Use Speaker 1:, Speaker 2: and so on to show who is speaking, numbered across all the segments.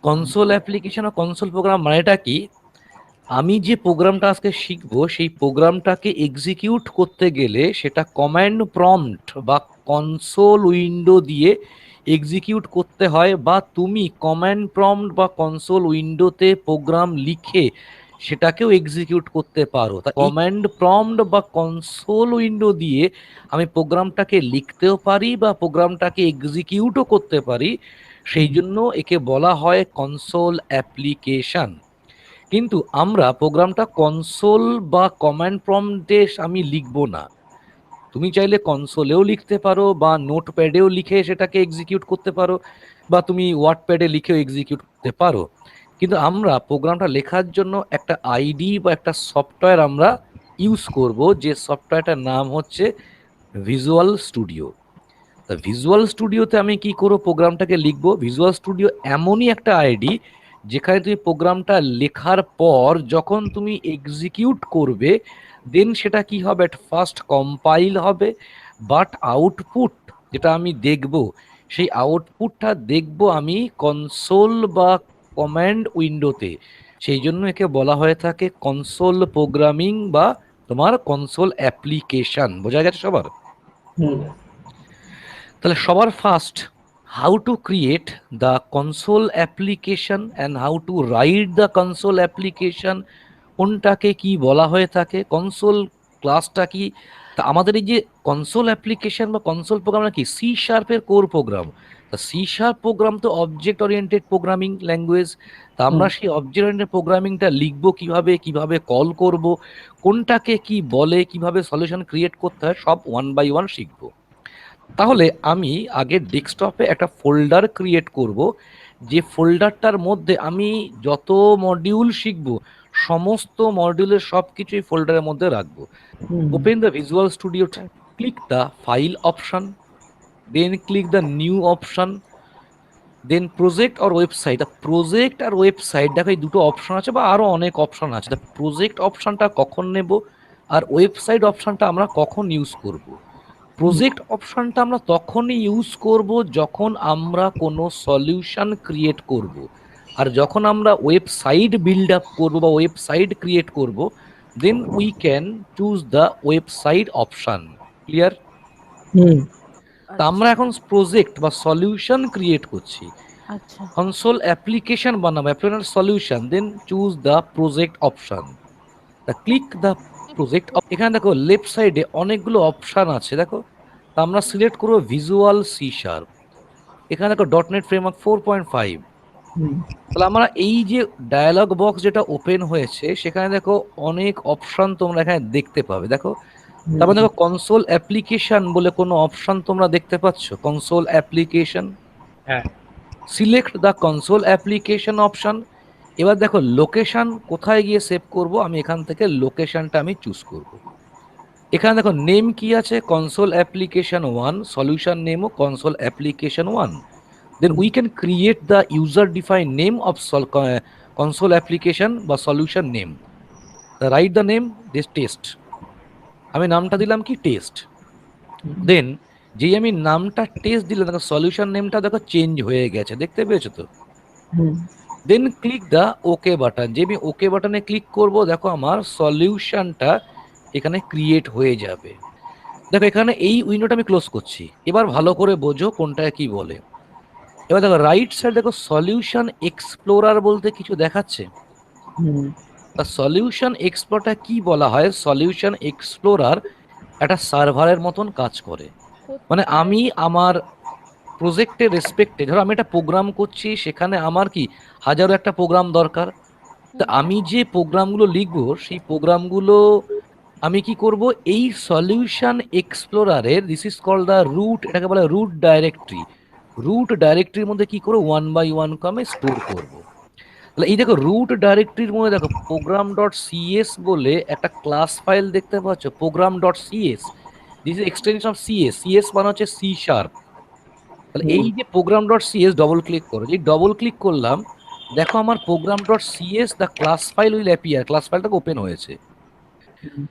Speaker 1: Console application ও console programme মানেটা কি? আমি যে প্রোগ্রামটা আজকে শিখবো সেই প্রোগ্রামটাকে এক্সিকিউট করতে গেলে সেটা কমান্ড প্রম্পট বা কনসোল উইন্ডো দিয়ে এক্সিকিউট করতে হয়, বা তুমি কমান্ড প্রম্পট বা কনসোল উইন্ডোতে প্রোগ্রাম লিখে সেটাকেও এক্সিকিউট করতে পারো। তা কমান্ড প্রম্পট বা কনসোল উইন্ডো দিয়ে আমি প্রোগ্রামটাকে লিখতেও পারি বা প্রোগ্রামটাকে এক্সিকিউটও করতে পারি, সেই জন্য একে বলা হয় কনসোল অ্যাপ্লিকেশন। কিন্তু আমরা প্রোগ্রামটা কনসোল বা কমান্ড প্রম্পটে আমি লিখবো না। তুমি চাইলে কনসোলেও লিখতে পারো বা নোটপ্যাডেও লিখে সেটাকে এক্সিকিউট করতে পারো, বা তুমি ওয়ার্ডপ্যাডে লিখেও এক্সিকিউট করতে পারো। কিন্তু আমরা প্রোগ্রামটা লেখার জন্য একটা আইডি বা একটা সফটওয়্যার আমরা ইউজ করব, যে সফটওয়্যারটার নাম হচ্ছে ভিজুয়াল স্টুডিও। তা ভিজুয়াল স্টুডিওতে আমি কি করব, প্রোগ্রামটাকে লিখবো। ভিজুয়াল স্টুডিও এমনই একটা আইডি যেখানে তুমি প্রোগ্রামটা লেখার পর যখন তুমি এক্সিকিউট করবে, দেন সেটা কি হবে, ফার্স্ট কম্পাইল হবে, বাট আউটপুট যেটা আমি দেখব, সেই আউটপুটটা দেখব আমি কনসোল বা কমান্ড উইন্ডোতে। সেই জন্য একে বলা হয়ে থাকে কনসোল প্রোগ্রামিং বা তোমার কনসোল অ্যাপ্লিকেশন। বোঝা গেছে সবার? তাহলে সবার first, how to create the console application and how to write the console application, কোনটাকে কি বলা হয়ে থাকে, কনসোল ক্লাসটা কি। তা আমাদের এই যে কনসোল অ্যাপ্লিকেশন বা কনসোল প্রোগ্রাম কি, সি শার্পের কোর প্রোগ্রাম। তা সি শার্প প্রোগ্রাম তো অবজেক্ট ওরিয়েন্টেড প্রোগ্রামিং ল্যাঙ্গুয়েজ। তা আমরা সেই অবজেক্ট ওরিয়েন্টেড প্রোগ্রামিংটা লিখবো কিভাবে, কিভাবে কল করব, কোনটাকে কি বলে, কিভাবে সলিউশন ক্রিয়েট করতে হয়, সব ওয়ান বাই ওয়ান শিখবো। তাহলে আমি আগে ডেস্কটপে একটা ফোল্ডার ক্রিয়েট করব, যে ফোল্ডারটার মধ্যে আমি যত মডিউল শিখব সমস্ত মডিউলের সব কিছু এই ফোল্ডারের মধ্যে রাখবো। Open the visual studio, click the file option, then click the new option, then project আর ওয়েবসাইট। প্রজেক্ট আর ওয়েবসাইট, দেখো এই দুটো অপশন আছে বা আরো অনেক অপশন আছে। প্রজেক্ট অপশনটা কখন নেব আর ওয়েবসাইট অপশনটা আমরা কখন ইউজ করব? প্রজেক্ট অপশনটা আমরা তখনই ইউজ করব যখন আমরা কোনো সলিউশন ক্রিয়েট করব, আর যখন আমরা ওয়েবসাইট বিল্ড আপ করবো বা ওয়েবসাইট ক্রিয়েট করব, then we can choose the website option. Clear? তা আমরা এখন প্রজেক্ট বা সলিউশন ক্রিয়েট করছি,
Speaker 2: আচ্ছা
Speaker 1: কনসোল অ্যাপ্লিকেশন বানাবো, application solution, then choose the project option. তা ক্লিক দ্য প্রজেক্ট। এখানে দেখো লেফট সাইডে অনেকগুলো অপশন আছে, দেখো। তা আমরা সিলেক্ট করবো ভিজুয়াল সি শার্প। এখানে দেখো .NET ফ্রেমওয়ার্ক 4.5। তাহলে আমরা এই যে ডায়ালগ বক্স যেটা ওপেন হয়েছে সেখানে দেখো অনেক অপশন তোমরা এখানে দেখতে পাবে, দেখো। তারপর দেখো কনসোল অ্যাপ্লিকেশন বলে কোনো অপশন তোমরা দেখতে পাচ্ছ, কনসোল অ্যাপ্লিকেশন।
Speaker 3: হ্যাঁ,
Speaker 1: select the console application option. এবার দেখো লোকেশন কোথায় গিয়ে সেভ করব, আমি এখান থেকে লোকেশনটা আমি চুজ করব। এখানে দেখো নেম কি আছে, কনসোল অ্যাপ্লিকেশন 1, সলিউশন নেমও console application 1। Then we can create the user define name of console application বা solution name. Right the name, this test. আমি নামটা দিলাম কি টেস্ট। দেন যেই আমি নামটা টেস্ট দিলাম, দেখো সলিউশন নেমটা দেখো চেঞ্জ হয়ে গেছে, দেখতে পেয়েছো তো? দেন ক্লিক দ্য ওকে বাটন। যে আমি ওকে বাটনে ক্লিক করব, দেখো আমার সলিউশনটা এখানে ক্রিয়েট হয়ে যাবে। দেখো এখানে এই উইন্ডোটা আমি ক্লোজ করছি। এবার ভালো করে বোঝো কোনটা কি বলে। এবার দেখো রাইট সাইড, দেখো সলিউশন এক্সপ্লোরার বলতে কিছু দেখাচ্ছে। তা সলিউশন এক্সপ্লোরার কি বলা হয়, সলিউশন এক্সপ্লোরার একটা সার্ভারের মতন কাজ করে। মানে আমি আমার প্রজেক্টের রেসপেক্টে, ধরো আমি একটা প্রোগ্রাম করছি, সেখানে আমার কি হাজারো একটা প্রোগ্রাম দরকার। তা আমি যে প্রোগ্রামগুলো লিখবো সেই প্রোগ্রামগুলো আমি কি করব, এই সলিউশন এক্সপ্লোরারের, this is called the root, এটাকে বলে রুট ডাইরেক্টরি। রুট ডাইরেক্টরির মধ্যে কি করবো, ওয়ান বাই ওয়ান কমে স্টোর করব। তাহলে এই দেখো রুট ডাইরেক্টরির মধ্যে দেখো প্রোগ্রাম ডট সিএস বলে একটা ক্লাস ফাইল দেখতে পাচ্ছ, program dot CS. This is extension of CS. CS মানে হচ্ছে সি শার্প। তাহলে এই যে program dot CS, double click করো, যে ডবল ক্লিক করলাম, দেখো আমার program dot CS the class file will appear, class ফাইলটাকে ওপেন হয়েছে।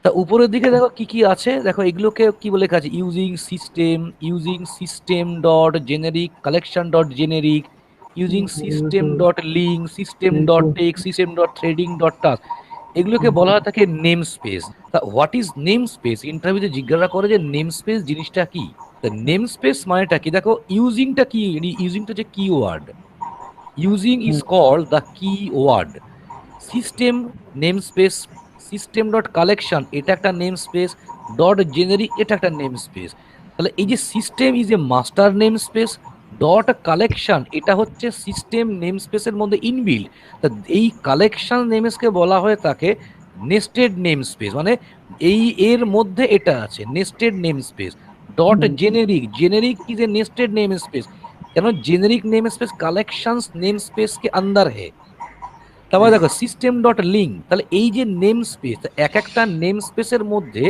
Speaker 1: তা উপরের দিকে দেখো কি কি আছে, দেখো এগুলোকে কি বলে কাজ, using system dot generic collection dot generic, using system dot link, system dot text, system dot threading dot task, এগুলোকে বলা হয় থাকে নেম স্পেস। তা হোয়াট ইজ নেম স্পেস, ইন্টারভিউতে জিজ্ঞাসা করে যে নেম স্পেস জিনিসটা কি। তা নেম স্পেস মানেটা কি, দেখো ইউজিংটা কি, ইউজিংটা হচ্ছে keyword, using is called the keyword. System name space, system dot collection এটা একটা নেম স্পেস, ডট জেনারিক এটা একটা নেম স্পেস। তাহলে এই যে system is a master name space, dot collection এটা হচ্ছে সিস্টেম নেম স্পেসের মধ্যে ইনবিল্ড। তা এই কালেকশন নেমসকে বলা হয়ে থাকে নেস্টেড নেম স্পেস, মানে এই এর মধ্যে এটা আছে nested name space. Dot generic, generic is a nested name space, কেন generic name space collections name space के अंदर है। তারপরে দেখো সিস্টেম ডট লিঙ্ক, তাহলে এই যে নেম স্পেস, এক একটা নেম স্পেসের মধ্যে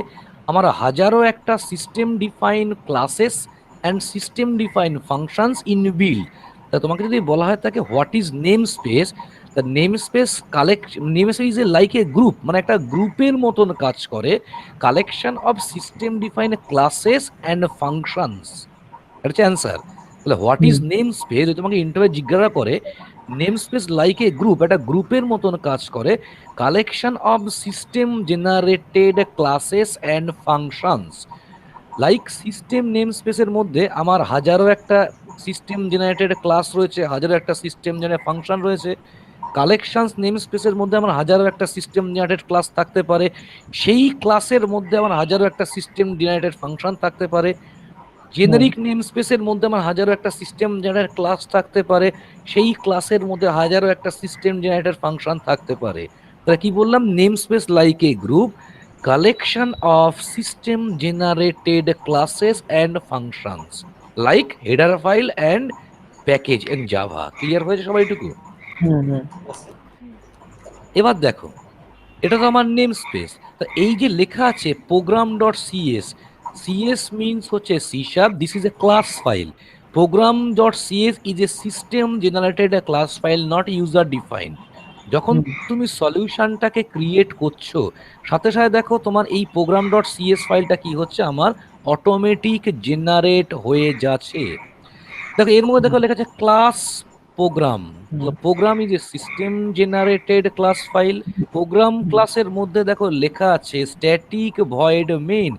Speaker 1: আমার হাজারো একটা system define classes and system define functions inbuilt. তা তোমাকে যদি বলা হয় তাকে what is name space, the name space collect, name space is a like a group, মানে একটা গ্রুপের মতন কাজ করে, collection of system define classes and functions, এটা হচ্ছে অ্যান্সার। তাহলে হোয়াট ইজ নেম স্পেস, যদি তোমাকে ইন্টারভিউ জিজ্ঞাসা করে name space like a group, একটা গ্রুপের মতন কাজ করে, collection of system generated classes and functions. Like system name স্পেসের মধ্যে আমার হাজারো একটা সিস্টেম জেনারেটেড ক্লাস রয়েছে, হাজারো একটা সিস্টেম জেনারেটেড ফাংশন রয়েছে। কালেকশনস নেম স্পেসের মধ্যে আমার হাজারো একটা সিস্টেম জেনারেটেড ক্লাস থাকতে পারে, সেই ক্লাসের মধ্যে আমার হাজারো একটা সিস্টেম জেনারেটেড ফাংশন থাকতে পারে। জেনারিক নেম স্পেসের মধ্যে আমার হাজারো একটা সিস্টেম জেনারেটেড ক্লাস থাকতে পারে, সেই ক্লাসের মধ্যে হাজারো একটা সিস্টেম জেনারেটেড ফাংশন থাকতে পারে। তাহলে কি বললাম, name space like a group, collection of system generated classes and functions like header file and package in Java. Clear হয়েছে সবাইটুকু? এবার দেখো এটা তো আমার নেম স্পেস। তো এই যে লেখা আছে program dot CS, CS means হচ্ছে C sharp, this is a class file. Program dot CS is a system generated a class file, not user define. যখন তুমি সলিউশনটাকে ক্রিয়েট করছো, সাথে সাথে দেখো তোমার এই প্রোগ্রাম ডট সিএস ফাইলটা কি হচ্ছে, আমার অটোমেটিক জেনারেট হয়ে যাচ্ছে। দেখো এর মধ্যে দেখো লেখা আছে class program, program is a system generated class file. Program ক্লাসের মধ্যে দেখো লেখা আছে static void main,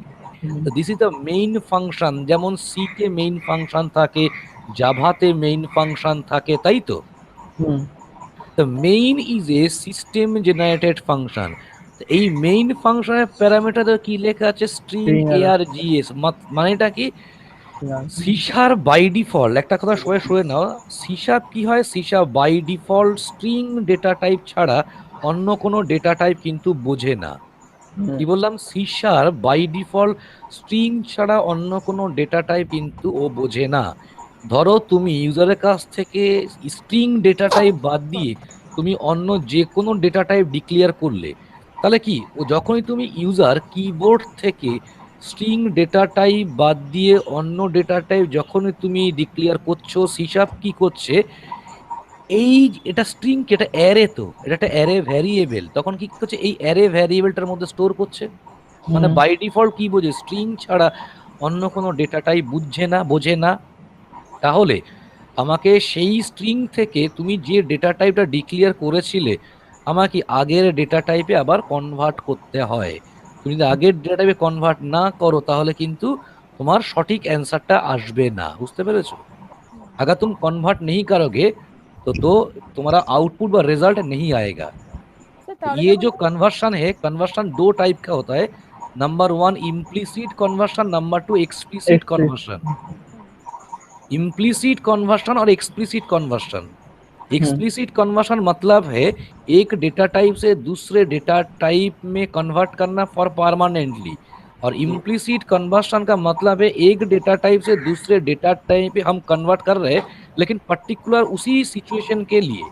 Speaker 1: this is the main function. যেমন সি তে মেইন ফাংশন থাকে, জাভাতে মেইন ফাংশন থাকে, তাই তো? The main is a system generated function. এই মেইন ফাংশনের প্যারামিটার কি লেখা আছে, স্ট্রিং args, মানেটা কি, সি শার্প বাই ডিফল্ট, একটা কথা সবাই শুনে নাও, সি শার্প কি হয়, C sharp by default string data type ছাড়া অন্য কোনো ডেটা টাইপ কিন্তু বোঝে না। কি বললাম, C sharp by default string ছাড়া অন্য কোনো ডেটা টাইপ কিন্তু ও বোঝে না। ধরো তুমি ইউজারের কাছ থেকে স্ট্রিং ডেটা টাইপ বাদ দিয়ে তুমি অন্য যে কোনো ডেটা টাইপ ডিক্লেয়ার করলে, তাহলে কি ও যখনই তুমি ইউজার কিবোর্ড থেকে স্ট্রিং ডেটা টাইপ বাদ দিয়ে অন্য ডেটা টাইপ যখনই তুমি ডিক্লেয়ার করছো, সি শার্প কি করছে, এই এটা স্ট্রিং কি, এটা অ্যারে, তো এটা একটা অ্যারে ভ্যারিয়েবল, তখন কি করছে এই অ্যারে ভ্যারিয়েবলটার মধ্যে স্টোর করছে। মানে বাই ডিফল্ট কি বোঝে, স্ট্রিং ছাড়া অন্য কোনো ডেটা টাইপ বুঝছে না, বোঝে না। তাহলে আমাকে সেই স্ট্রিং থেকে তুমি যে ডেটা টাইপটা ডিক্লেয়ার করেছিলে, আমাকে আগের ডেটা টাইপে আবার কনভার্ট করতে হয়। তুমি যদি আগের ডেটা টাইপে কনভার্ট না করো তাহলে কিন্তু তোমার সঠিক অ্যান্সারটা আসবে না, বুঝতে পেরেছো? अगर तुम कन्वर्ट नहीं करोगे तो तुम्हारा आउटपुट व रिजल्ट नहीं आएगा। तो ये जो कन्वर्शन है, कन्वर्शन दो टाइप का होता है, number one implicit conversion, number two explicit conversion. Implicit conversion और एक्सप्लिसिट कन्वर्शन, एक्सप्लिसिट कन्वर्शन मतलब है एक डेटा टाइप से दूसरे डेटा टाइप में कन्वर्ट करना फॉर परमानेंटली, और इम्प्लिसिट कन्वर्शन का मतलब है एक डेटा टाइप से दूसरे डेटा टाइप पे हम कन्वर्ट कर रहे हैं लेकिन पर्टिकुलर उसी सिचुएशन के लिए।